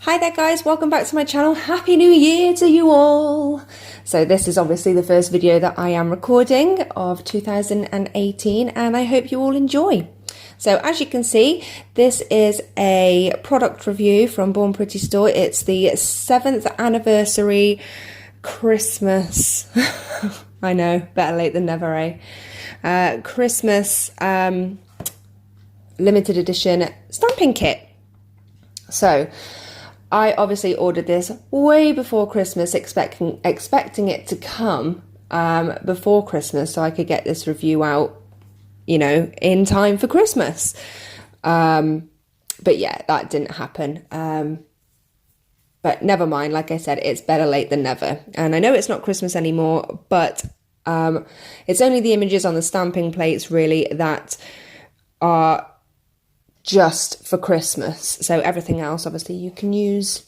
Hi there guys, welcome back to my channel. Happy New Year to you all. So this is obviously the first video that I am recording of 2018 and I hope you all enjoy. So as you can see, this is a product review from Born Pretty Store. It's the 7th anniversary Christmas. I know, better late than never, eh? Christmas limited edition stamping kit. So I obviously ordered this way before Christmas, expecting it to come before Christmas so I could get this review out, you know, in time for Christmas. But yeah, that didn't happen. But never mind, like I said, it's better late than never. And I know it's not Christmas anymore, but it's only the images on the stamping plates really that are just for Christmas. So everything else obviously you can use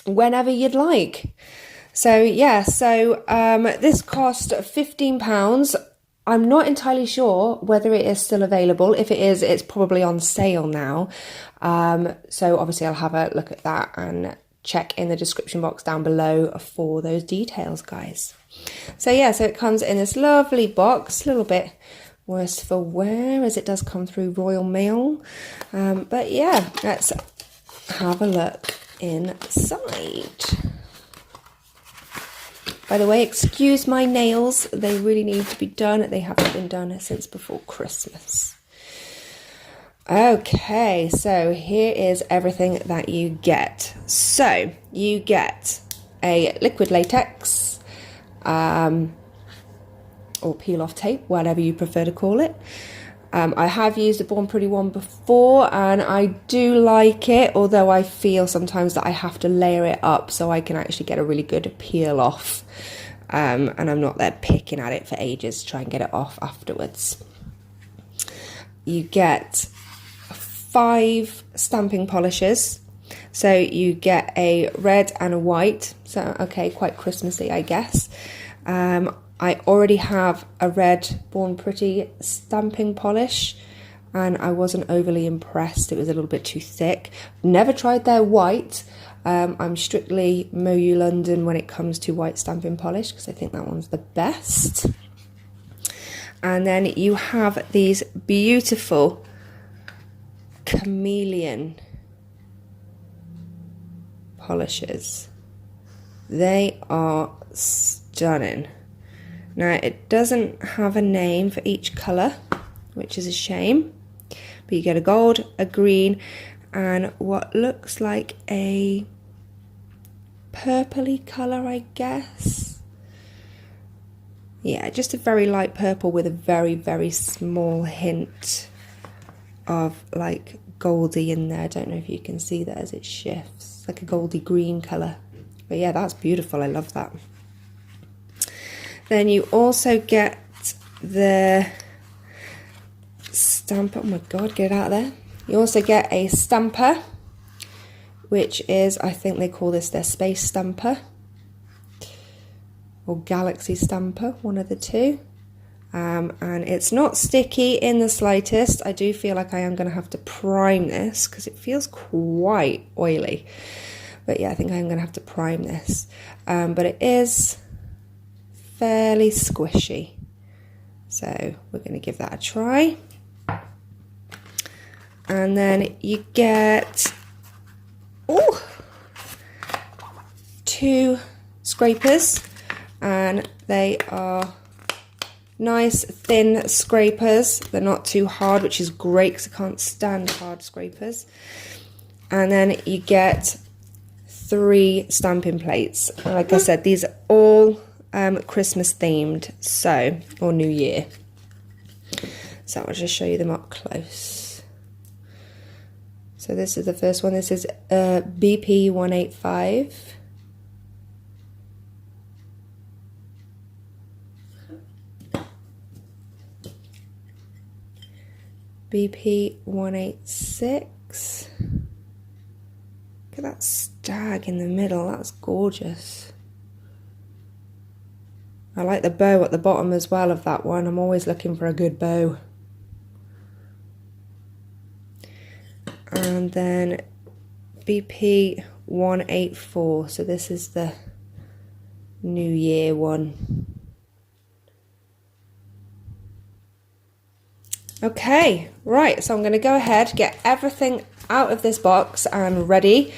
whenever you'd like. So yeah, so this cost £15. I'm not entirely sure whether it is still available. If it is, it's probably on sale now. So obviously I'll have a look at that and check in the description box down below for those details, guys. So yeah, so it comes in this lovely box, a little bit worse for wear as it does come through Royal Mail. But yeah, let's have a look inside. By the way, excuse my nails, they really need to be done. They haven't been done since before Christmas. Okay, so here is everything that you get. So you get a liquid latex, or peel off tape, whatever you prefer to call it. I have used a Born Pretty one before and I do like it, although I feel sometimes that I have to layer it up so I can actually get a really good peel off, and I'm not there picking at it for ages to try and get it off afterwards. You get 5 stamping polishes. So you get a red and a white, so okay, quite Christmassy I guess. I already have a red Born Pretty stamping polish and I wasn't overly impressed. It was a little bit too thick. Never tried their white. I'm strictly MoYou London when it comes to white stamping polish because I think that one's the best. And then you have these beautiful chameleon polishes. They are stunning. Now, it doesn't have a name for each colour, which is a shame, but you get a gold, a green, and what looks like a purpley colour, I guess. Yeah, just a very light purple with a very, very small hint of like goldy in there. I don't know if you can see that as it shifts, like a goldy green colour. But yeah, that's beautiful, I love that. Then you also get the stamper. Oh my god, get it out of there. You also get a stamper, which is, I think they call this their space stamper or galaxy stamper, one of the two. And it's not sticky in the slightest. I do feel like I am going to have to prime this because it feels quite oily. But yeah, I think I'm going to have to prime this. But it is fairly squishy, so we're going to give that a try. And then you get 2 scrapers, and they are nice thin scrapers. They're not too hard, which is great because I can't stand hard scrapers. And then you get 3 stamping plates. Like I said, these are all Christmas themed, so, or New Year. So I'll just show you them up close. So this is the first one. This is BP 185. BP 186. Look at that stag in the middle, that's gorgeous. I like the bow at the bottom as well of that one. I'm always looking for a good bow. And then BP 184. So this is the New Year one. Okay, right, so I'm going to go ahead, get everything out of this box and ready,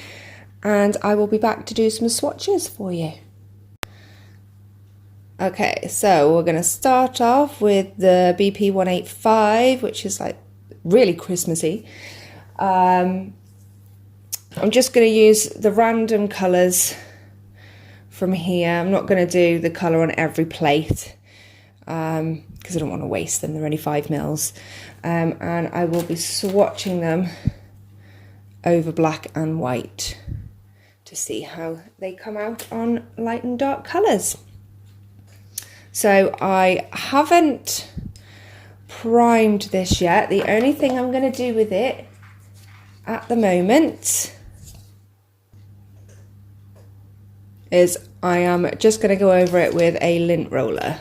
and I will be back to do some swatches for you. Okay, so we're going to start off with the BP 185, which is like really Christmassy. I'm just going to use the random colours from here. I'm not going to do the colour on every plate because I don't want to waste them. They're only 5 mils. And I will be swatching them over black and white to see how they come out on light and dark colours. So I haven't primed this yet. The only thing I'm going to do with it at the moment is I am just going to go over it with a lint roller.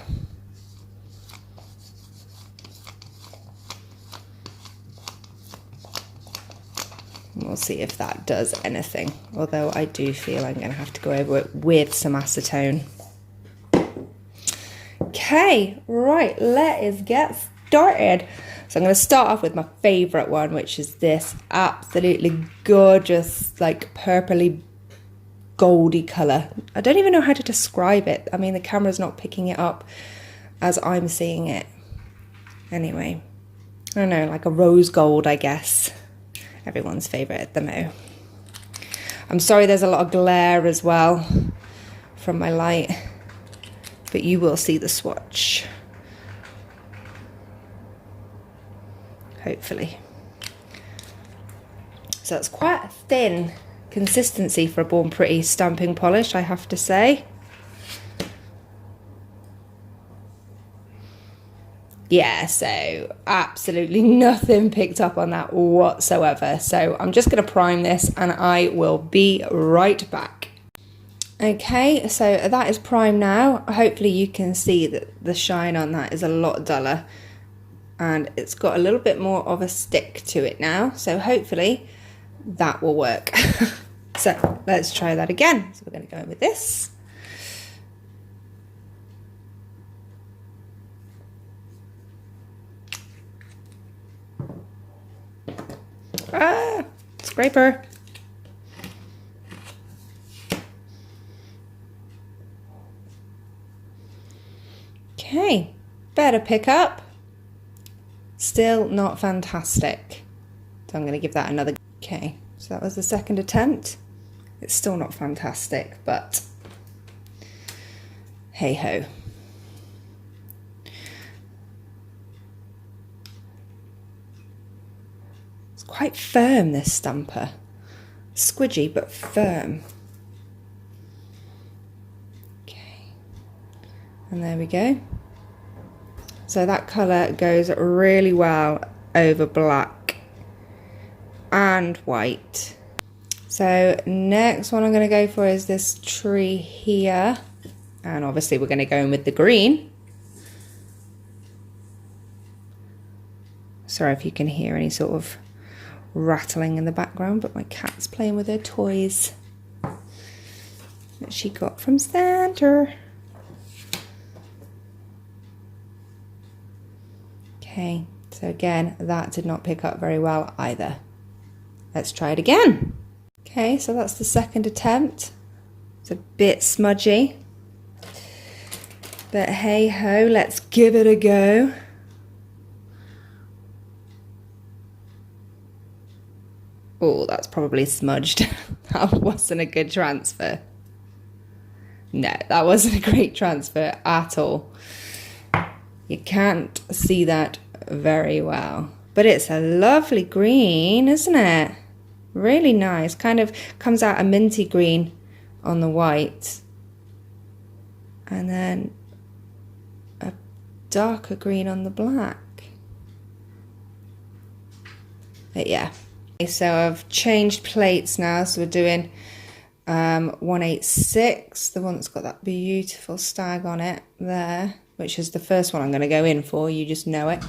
We'll see if that does anything, although I do feel I'm going to have to go over it with some acetone. Okay, right, let's get started. So I'm going to start off with my favourite one, which is this absolutely gorgeous, like purpley goldy colour. I don't even know how to describe it. I mean, the camera's not picking it up as I'm seeing it. Anyway, I don't know, like a rose gold, I guess. Everyone's favourite at the Mo. I'm sorry there's a lot of glare as well from my light, but you will see the swatch. Hopefully. So it's quite a thin consistency for a Born Pretty stamping polish, I have to say. Yeah, so absolutely nothing picked up on that whatsoever. So I'm just going to prime this and I will be right back. Okay, so that is primed now. Hopefully you can see that the shine on that is a lot duller and it's got a little bit more of a stick to it now. So hopefully that will work. So let's try that again. So we're going to go in with this. Ah, scraper. Okay, better pick up. Still not fantastic. So I'm going to give that another. Okay, so that was the second attempt. It's still not fantastic, but hey ho. Quite firm, this stamper. Squidgy but firm. Okay, and there we go. So that colour goes really well over black and white. So next one I'm going to go for is this tree here, and obviously we're going to go in with the green. Sorry if you can hear any sort of rattling in the background, but my cat's playing with her toys that she got from Santa. Okay, so again, that did not pick up very well either. Let's try it again. Okay, so that's the second attempt. It's a bit smudgy, but hey ho, let's give it a go. Oh, that's probably smudged. That wasn't a good transfer. No, that wasn't a great transfer at all. You can't see that very well. But it's a lovely green, isn't it? Really nice. Kind of comes out a minty green on the white. And then a darker green on the black. But yeah. So I've changed plates now, so we're doing 186, the one that's got that beautiful stag on it there, which is the first one I'm going to go in for, you just know it.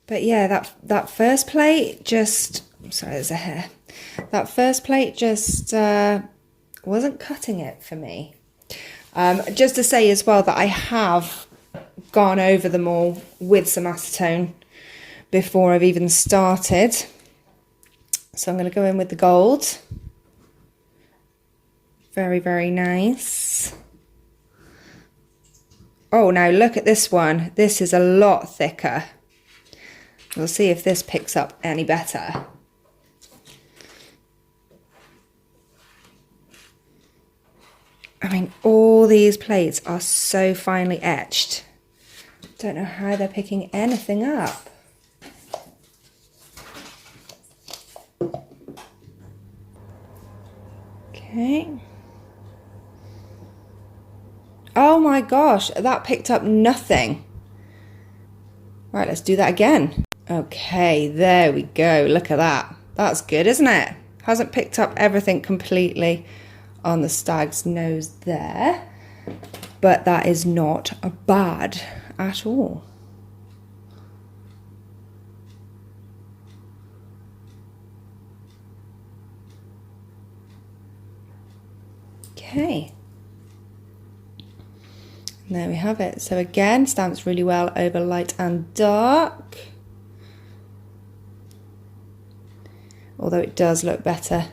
But yeah, that first plate just Sorry, there's a hair. That first plate just wasn't cutting it for me. Just to say as well that I have gone over them all with some acetone before I've even started. So I'm going to go in with the gold. Very, very nice. Oh, now look at this one. This is a lot thicker. We'll see if this picks up any better. I mean, all these plates are so finely etched. Don't know how they're picking anything up. Okay. Oh my gosh, that picked up nothing. Right, let's do that again. Okay, there we go. Look at that. That's good, isn't it? Hasn't picked up everything completely on the stag's nose there, but that is not bad at all. Okay, and there we have it. So again, stamps really well over light and dark, although it does look better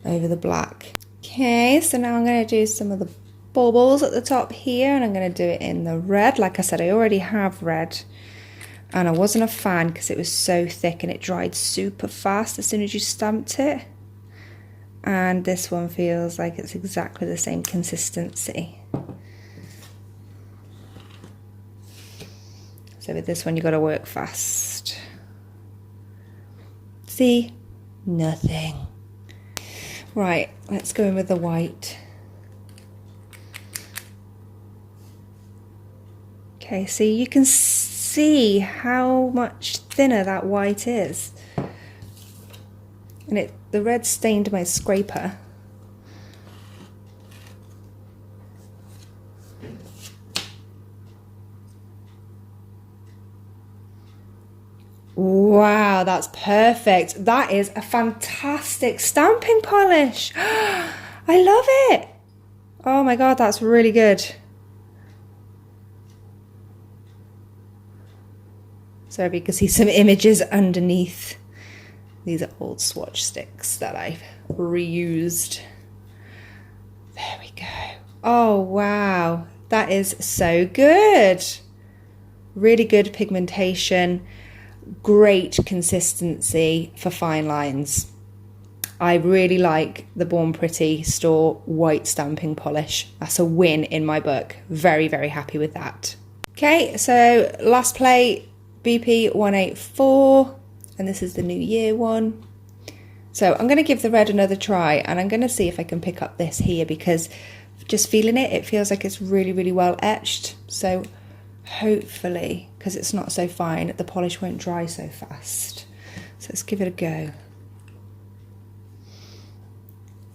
over the black. Okay, so now I'm going to do some of the baubles at the top here, and I'm going to do it in the red. Like I said, I already have red, and I wasn't a fan because it was so thick and it dried super fast as soon as you stamped it. And this one feels like it's exactly the same consistency. So with this one, you've got to work fast. See? Nothing. Right, let's go in with the white. Okay, see, you can see how much thinner that white is. And the red stained my scraper. Wow, that's perfect. That is a fantastic stamping polish. I love it. Oh my God, that's really good. So if you can see some images underneath. These are old swatch sticks that I've reused. There we go. Oh, wow. That is so good. Really good pigmentation. Great consistency for fine lines. I really like the Born Pretty store white stamping polish. That's a win in my book. Very, very happy with that. Okay, so last plate, BP 184, and this is the New Year one. So I'm going to give the red another try, and I'm going to see if I can pick up this here, because just feeling it, it feels like it's really, really well etched. So hopefully, because it's not so fine, the polish won't dry so fast. So let's give it a go.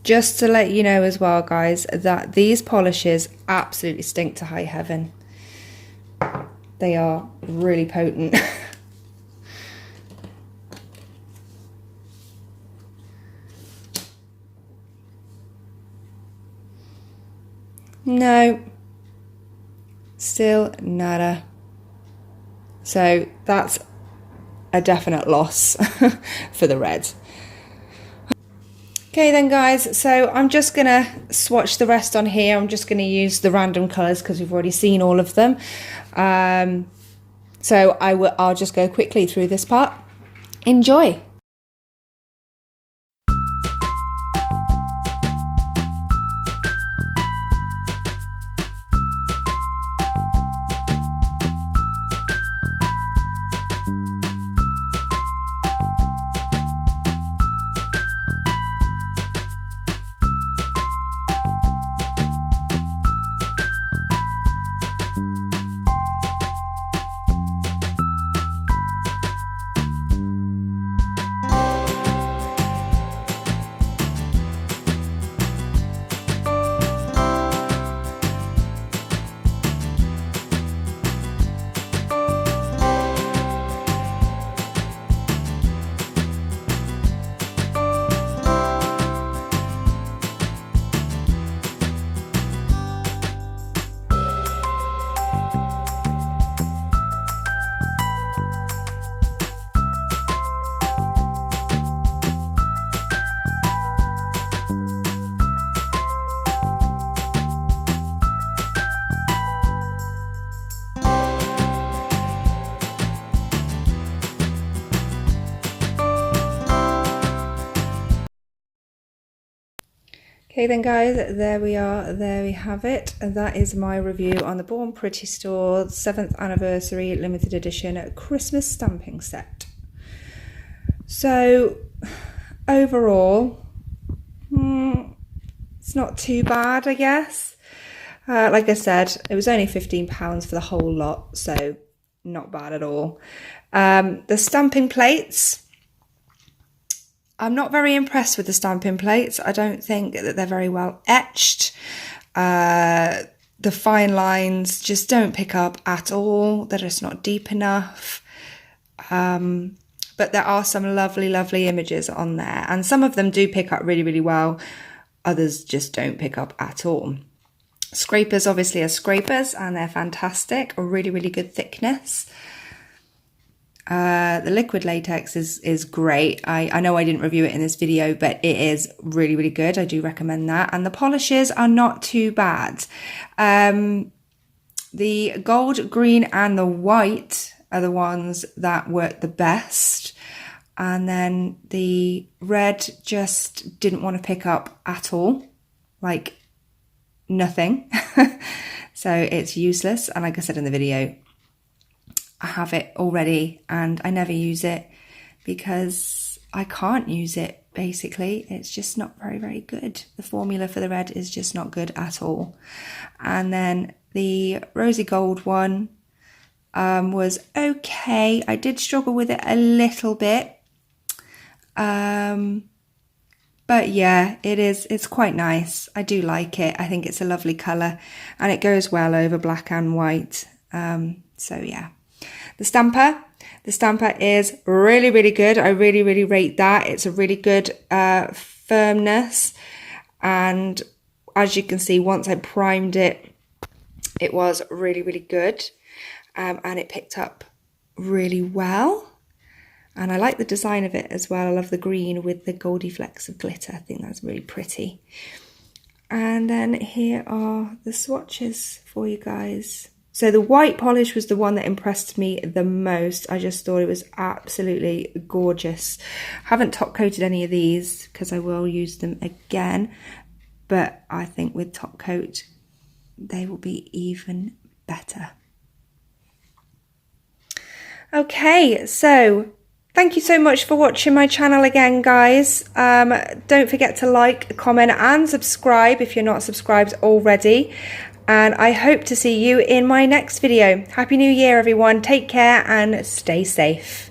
Just to let you know as well, guys, that these polishes absolutely stink to high heaven. They are really potent. No, still nada. So that's a definite loss for the red. Okay then guys, so I'm just gonna swatch the rest on here. I'm just gonna use the random colours because we've already seen all of them. So I'll just go quickly through this part. Enjoy. Okay then guys, there we are, there we have it. And that is my review on the Born Pretty Store 7th anniversary limited edition Christmas stamping set. So overall, it's not too bad, I guess. Like I said, it was only £15 for the whole lot, so not bad at all. The stamping plates, I'm not very impressed with the stamping plates. I don't think that they're very well etched. The fine lines just don't pick up at all. They're just not deep enough. But there are some lovely, lovely images on there. And some of them do pick up really, really well. Others just don't pick up at all. Scrapers obviously are scrapers and they're fantastic. A really, really good thickness. The liquid latex is great. I know I didn't review it in this video, but it is really, really good. I do recommend that. And the polishes are not too bad. The gold, green and the white are the ones that work the best. And then the red just didn't want to pick up at all. Like nothing. So it's useless. And like I said in the video, I have it already and I never use it because I can't use it, basically. It's just not very, very good. The formula for the red is just not good at all. And then the rosy gold one was okay. I did struggle with it a little bit. But yeah, it's quite nice. I do like it. I think it's a lovely colour and it goes well over black and white. So yeah. The stamper is really, really good. I really, really rate that. It's a really good firmness. And as you can see, once I primed it, it was really, really good. And it picked up really well. And I like the design of it as well. I love the green with the goldy flecks of glitter. I think that's really pretty. And then here are the swatches for you guys. So the white polish was the one that impressed me the most. I just thought it was absolutely gorgeous. Haven't top coated any of these because I will use them again. But I think with top coat, they will be even better. Okay, so thank you so much for watching my channel again, guys. Don't forget to like, comment and subscribe if you're not subscribed already. And I hope to see you in my next video. Happy New Year, everyone. Take care and stay safe.